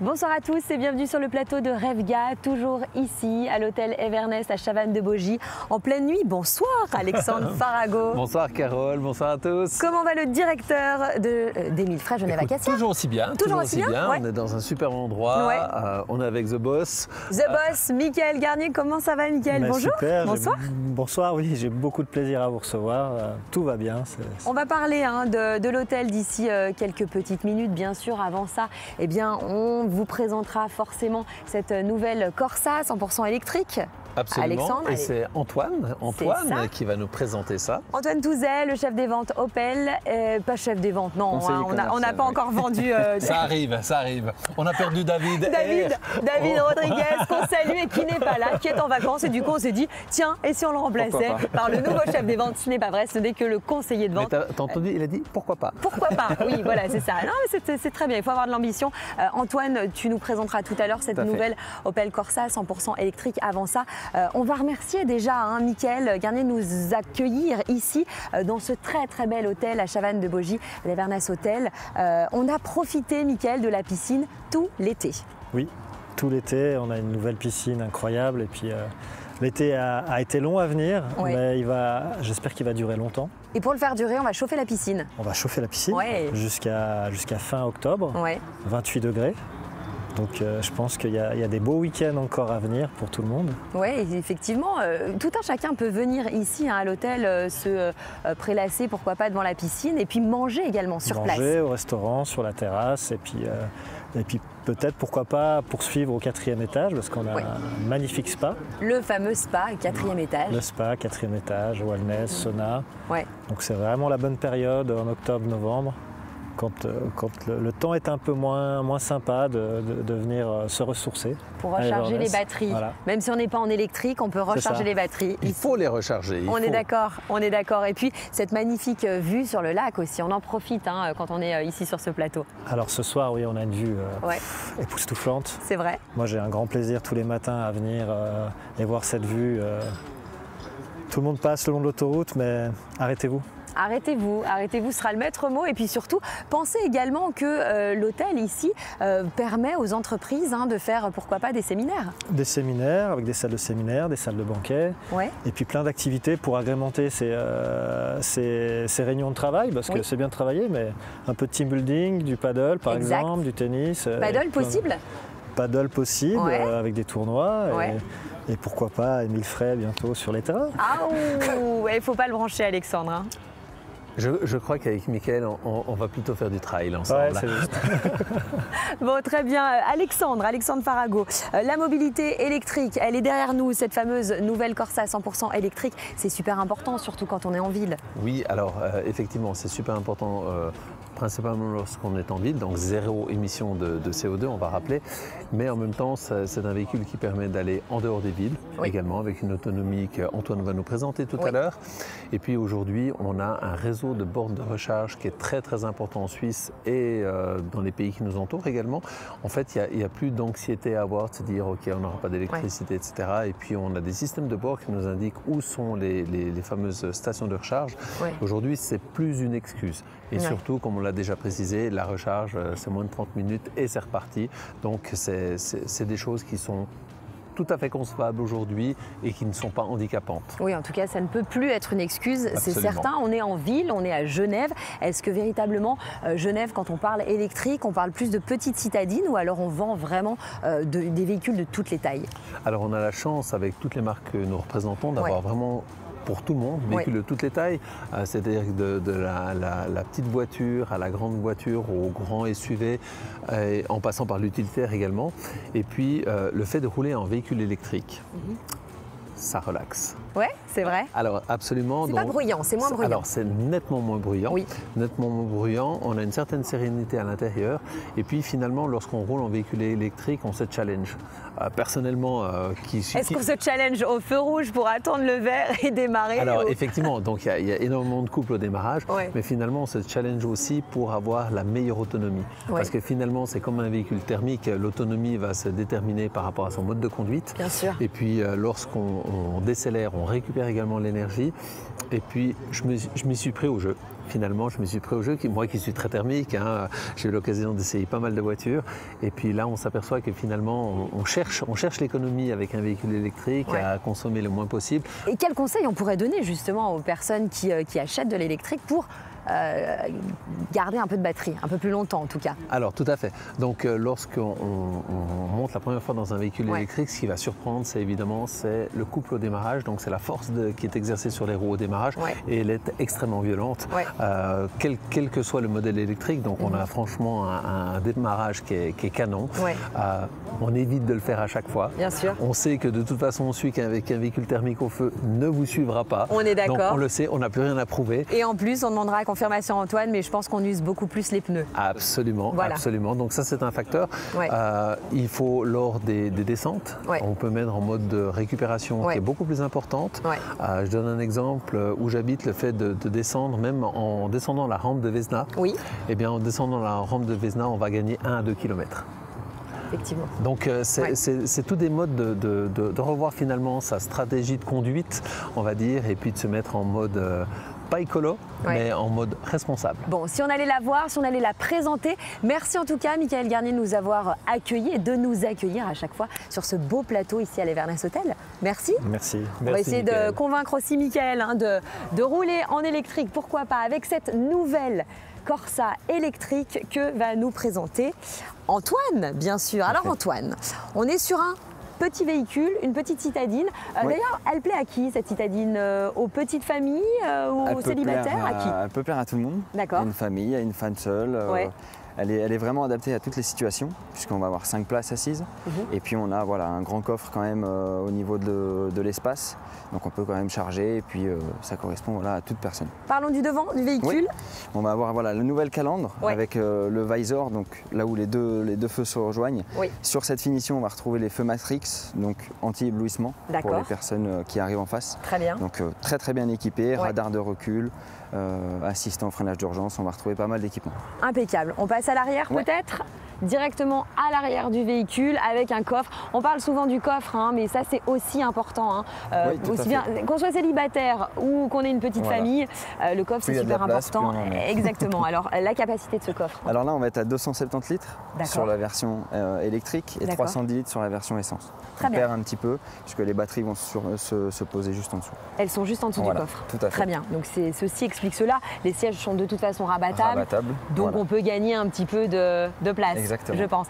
Bonsoir à tous et bienvenue sur le plateau de Revga, toujours ici à l'hôtel Evernest à Chavannes-de-Baugy en pleine nuit. Bonsoir Alexandre Farago. Bonsoir Carole, bonsoir à tous. Comment va le directeur d'Émile Frey Genève Acacia? Toujours aussi bien. Toujours aussi bien, ouais. On est dans un super endroit, Ouais. On est avec The Boss. The Boss, Mickaël Garnier, comment ça va Mickaël? Bonjour. Super, bonsoir. Bonsoir, oui, j'ai beaucoup de plaisir à vous recevoir. Tout va bien. On va parler de l'hôtel d'ici quelques petites minutes, bien sûr. Avant ça, eh bien, on vous présentera forcément cette nouvelle Corsa 100% électrique. Absolument. Alexandre, et c'est Antoine qui va nous présenter ça. Antoine Touzet, le chef des ventes Opel, pas chef des ventes, non, on n'a pas encore vendu. Ça arrive. On a perdu David. David Rodriguez, qu'on salue et qui n'est pas là, qui est en vacances. Et du coup, on s'est dit, tiens, et si on le remplaçait par le nouveau chef des ventes? Ce n'est pas vrai, ce n'est que le conseiller de vente. Mais t'as entendu, il a dit pourquoi pas? Pourquoi pas? Oui, voilà, c'est ça. Non, mais c'est très bien, il faut avoir de l'ambition. Antoine, tu nous présenteras tout à l'heure cette nouvelle Opel Corsa 100% électrique. Avant ça, on va remercier déjà Mickaël Garnier de nous accueillir ici dans ce très bel hôtel à Chavannes-de-Baugy, l'Evernest Hotel. On a profité, Mickaël, de la piscine tout l'été. Oui, tout l'été, on a une nouvelle piscine incroyable et puis l'été a été long à venir, mais j'espère qu'il va durer longtemps. Et pour le faire durer, on va chauffer la piscine. On va chauffer la piscine jusqu'à fin octobre, 28 degrés. Donc je pense qu'il y a des beaux week-ends encore à venir pour tout le monde. Oui, effectivement, tout un chacun peut venir ici à l'hôtel se prélasser, pourquoi pas, devant la piscine et puis manger également sur place. Manger au restaurant, sur la terrasse et puis peut-être, pourquoi pas, poursuivre au 4e étage parce qu'on a un magnifique spa. Le fameux spa, 4e étage. Le spa, 4e étage, wellness, sauna. Ouais. Donc c'est vraiment la bonne période en octobre-novembre. Quand le temps est un peu moins sympa de venir se ressourcer. Pour recharger les batteries. Voilà. Même si on n'est pas en électrique, on peut recharger les batteries. Il faut les recharger. On est d'accord. Et puis cette magnifique vue sur le lac aussi, on en profite quand on est ici sur ce plateau. Alors ce soir, oui, on a une vue époustouflante. C'est vrai. Moi j'ai un grand plaisir tous les matins à venir et voir cette vue. Tout le monde passe le long de l'autoroute, mais arrêtez-vous. Arrêtez-vous, ce sera le maître mot. Et puis surtout, pensez également que l'hôtel ici permet aux entreprises de faire, pourquoi pas, des séminaires. Des séminaires avec des salles de séminaire, des salles de banquet, et puis plein d'activités pour agrémenter ces réunions de travail, parce que c'est bien de travailler, mais un peu de team building, du paddle par exemple, du tennis. Paddle possible? Paddle possible, avec des tournois. Et pourquoi pas Émile Frey bientôt sur les terrains. Il ne faut pas le brancher Alexandre. Je crois qu'avec Mickaël, on va plutôt faire du trail ensemble. Ouais, c'est juste. Bon, très bien. Alexandre Farago, la mobilité électrique, elle est derrière nous, cette fameuse nouvelle Corsa 100% électrique. C'est super important, surtout quand on est en ville. Oui, alors effectivement, c'est super important. Principalement lorsqu'on est en ville, donc zéro émission de CO2, on va rappeler. Mais en même temps, c'est un véhicule qui permet d'aller en dehors des villes, également avec une autonomie qu'Antoine va nous présenter tout à l'heure. Et puis aujourd'hui, on a un réseau de bornes de recharge qui est très important en Suisse et dans les pays qui nous entourent également. En fait, il n'y a plus d'anxiété à avoir, de se dire ok, on n'aura pas d'électricité, etc. Et puis on a des systèmes de bord qui nous indiquent où sont les fameuses stations de recharge. Aujourd'hui, c'est plus une excuse. Et surtout, comme on l'a déjà précisé, la recharge, c'est moins de 30 minutes et c'est reparti. Donc, c'est des choses qui sont tout à fait concevables aujourd'hui et qui ne sont pas handicapantes. Oui, en tout cas, ça ne peut plus être une excuse, c'est certain. On est en ville, on est à Genève. Est-ce que véritablement, Genève, quand on parle électrique, on parle plus de petites citadines ou alors on vend vraiment des véhicules de toutes les tailles? Alors, on a la chance, avec toutes les marques que nous représentons, d'avoir vraiment pour tout le monde, véhicules de toutes les tailles, c'est-à-dire de la petite voiture à la grande voiture, au grand SUV, en passant par l'utilitaire également. Et puis le fait de rouler en véhicule électrique, ça relaxe. Ouais, c'est vrai. Alors absolument. C'est pas bruyant, c'est moins bruyant. Alors c'est nettement moins bruyant. Oui. Nettement moins bruyant. On a une certaine sérénité à l'intérieur. Et puis finalement, lorsqu'on roule en véhicule électrique, on se challenge. Personnellement, est-ce qu'on se challenge au feu rouge pour attendre le vert et démarrer? Alors effectivement, donc il y a énormément de couples au démarrage, mais finalement on se challenge aussi pour avoir la meilleure autonomie. Parce que finalement, c'est comme un véhicule thermique, l'autonomie va se déterminer par rapport à son mode de conduite. Bien sûr. Et puis lorsqu'on décélère, on récupère également l'énergie. Et puis je m'y suis pris au jeu. finalement, je me suis pris au jeu. Moi qui suis très thermique, hein, j'ai eu l'occasion d'essayer pas mal de voitures. Et puis là, on s'aperçoit que finalement, on cherche l'économie avec un véhicule électrique, à consommer le moins possible. Et quels conseils on pourrait donner justement aux personnes qui achètent de l'électrique pour garder un peu de batterie, un peu plus longtemps en tout cas? Alors tout à fait. Donc lorsqu'on monte la première fois dans un véhicule électrique, ce qui va surprendre, c'est évidemment le couple au démarrage. Donc c'est la force qui est exercée sur les roues au démarrage et elle est extrêmement violente, quel que soit le modèle électrique. Donc on a franchement un démarrage qui est canon. On évite de le faire à chaque fois. Bien sûr. On sait que de toute façon, celui qu'avec un véhicule thermique au feu ne vous suivra pas. On est d'accord. Donc on le sait, on n'a plus rien à prouver. Et en plus, on demandera confirmation Antoine, mais je pense qu'on use beaucoup plus les pneus. Absolument, absolument. Donc ça c'est un facteur. Il faut lors des descentes, on peut mettre en mode de récupération qui est beaucoup plus importante. Je donne un exemple où j'habite, le fait de descendre, même en descendant la rampe de Vesna. Eh bien en descendant la rampe de Vesna, on va gagner 1 à 2 km. Effectivement. Donc c'est tous des modes de revoir finalement sa stratégie de conduite, on va dire, et puis de se mettre en mode pas écolo, mais en mode responsable. Bon, si on allait la voir, si on allait la présenter, merci en tout cas Michael Garnier de nous avoir accueillis et de nous accueillir à chaque fois sur ce beau plateau ici à l'Everness Hotel. Merci. Merci. On va essayer de convaincre aussi Michael de rouler en électrique, pourquoi pas, avec cette nouvelle Corsa électrique que va nous présenter Antoine, bien sûr. Alors Antoine, on est sur un petit véhicule, une petite citadine. D'ailleurs, elle plaît à qui cette citadine? Aux petites familles, aux célibataires, à qui? Elle peut plaire à tout le monde. D'accord. À une famille, à une femme seule. Elle est vraiment adaptée à toutes les situations, puisqu'on va avoir 5 places assises. Et puis on a un grand coffre quand même au niveau de l'espace. Donc on peut quand même charger et puis ça correspond à toute personne. Parlons du devant du véhicule. On va avoir la nouvelle calandre avec le visor, donc là où les deux feux se rejoignent. Sur cette finition, on va retrouver les feux Matrix, donc anti-éblouissement pour les personnes qui arrivent en face. Très bien. Donc très très bien équipé, radar de recul, assistant au freinage d'urgence, on va retrouver pas mal d'équipements. Impeccable. On passe à l'arrière peut-être? Directement à l'arrière du véhicule avec un coffre. On parle souvent du coffre, mais ça c'est aussi important. Aussi bien qu'on soit célibataire ou qu'on ait une petite famille, le coffre c'est super important. Exactement. Alors la capacité de ce coffre? Alors là on va être à 270 litres sur la version électrique et 310 litres sur la version essence. Très bien. On perd un petit peu puisque les batteries vont se poser juste en dessous. Elles sont juste en dessous du coffre. Tout à fait. Très bien. Donc ceci explique cela. Les sièges sont de toute façon rabattables. Donc on peut gagner un petit peu de place. Exactement. Je pense.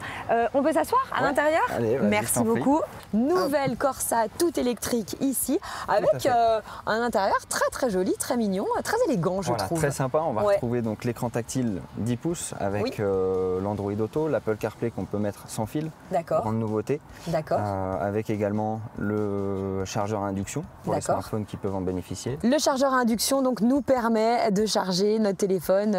On peut s'asseoir à l'intérieur? Allez, merci beaucoup. Nouvelle Corsa toute électrique ici avec un intérieur très très joli, très mignon, très élégant je trouve. Très sympa. On va retrouver donc l'écran tactile 10 pouces avec l'Android Auto, l'Apple CarPlay qu'on peut mettre sans fil. D'accord. Grande nouveauté. D'accord. Avec également le chargeur à induction pour les smartphones qui peuvent en bénéficier. Le chargeur à induction donc nous permet de charger notre téléphone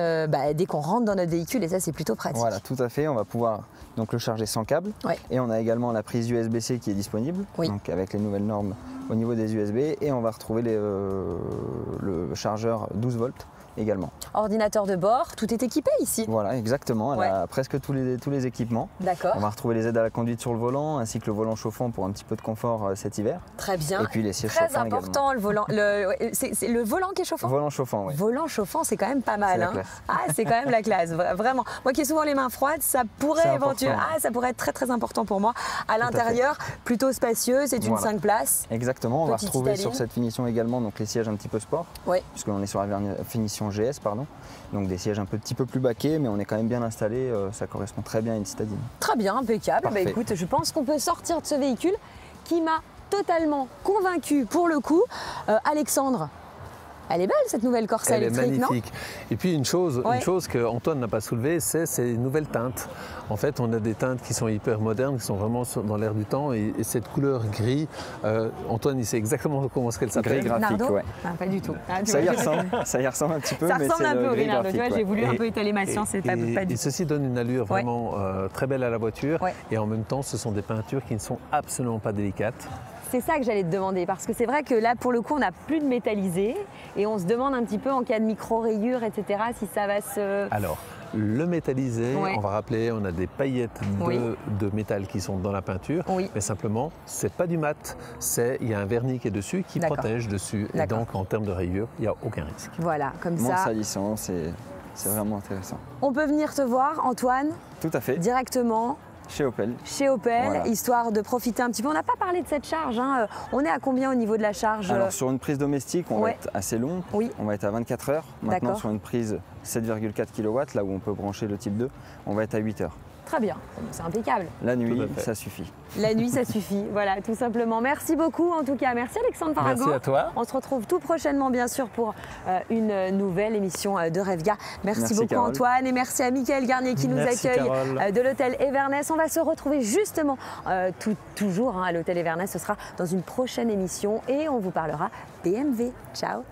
dès qu'on rentre dans notre véhicule et ça c'est plutôt pratique. Voilà, tout à fait. On va pouvoir donc le charger sans câble et on a également la prise USB-C qui est disponible donc avec les nouvelles normes au niveau des USB et on va retrouver le chargeur 12 volts également. Ordinateur de bord, tout est équipé ici. Voilà, exactement. Elle a presque tous les équipements. D'accord. On va retrouver les aides à la conduite sur le volant ainsi que le volant chauffant pour un petit peu de confort cet hiver. Très bien. Et puis les sièges chauffants également. Très important, le volant. C'est le volant qui est chauffant? Volant chauffant, oui. Volant chauffant, c'est quand même pas mal. C'est la classe. C'est quand même la classe, vraiment. Moi qui ai souvent les mains froides, ça pourrait éventuellement. Ça pourrait être très très important pour moi. À l'intérieur, plutôt spacieux, c'est une 5 places. Exactement. On va retrouver sur cette finition également donc les sièges un petit peu sport. Puisqu'on est sur la finition GS, pardon. Donc des sièges un petit peu plus baquets, mais on est quand même bien installé, ça correspond très bien à une citadine. Très bien, impeccable. Écoute, je pense qu'on peut sortir de ce véhicule qui m'a totalement convaincue pour le coup. Alexandre, elle est belle cette nouvelle Corsa électrique, elle est magnifique. Et puis une chose qu'Antoine n'a pas soulevée, c'est ces nouvelles teintes. En fait, on a des teintes qui sont hyper modernes, qui sont vraiment dans l'air du temps. Et cette couleur gris, Antoine, il sait exactement comment est-ce qu'elle s'appelle. Gris graphique, pas du tout. Ça y ressemble un petit peu, ça mais ressemble c'est un peu le au gris Nardo. graphique. J'ai voulu un peu étaler ma science, c'est pas du tout. Et ceci donne une allure vraiment très belle à la voiture. Et en même temps, ce sont des peintures qui ne sont absolument pas délicates. C'est ça que j'allais te demander, parce que c'est vrai que là, pour le coup, on n'a plus de métallisé et on se demande un petit peu en cas de micro-rayures, etc., si ça va se... Alors, le métalliser, Ouais. on va rappeler, on a des paillettes de métal qui sont dans la peinture, mais simplement, c'est pas du mat, il y a un vernis qui est dessus qui protège dessus. Et donc, en termes de rayures, il n'y a aucun risque. Voilà, comme Moins ça. salissant, c'est vraiment intéressant. On peut venir te voir, Antoine, tout à fait, directement. Chez Opel. Chez Opel, voilà. Histoire de profiter un petit peu. On n'a pas parlé de cette charge. Hein. On est à combien au niveau de la charge? Alors sur une prise domestique, on va être assez long. On va être à 24 heures. Maintenant sur une prise 7,4 kW, là où on peut brancher le type 2, on va être à 8 heures. Très bien, c'est impeccable. La nuit, ça suffit. La nuit, ça suffit, voilà, tout simplement. Merci beaucoup en tout cas. Merci Alexandre Farago. Merci à toi. On se retrouve tout prochainement, bien sûr, pour une nouvelle émission de Revga. Merci beaucoup Carole. Antoine et merci à Mickaël Garnier qui nous accueille de l'hôtel Everness. On va se retrouver justement toujours à l'hôtel Everness. Ce sera dans une prochaine émission et on vous parlera BMW. Ciao.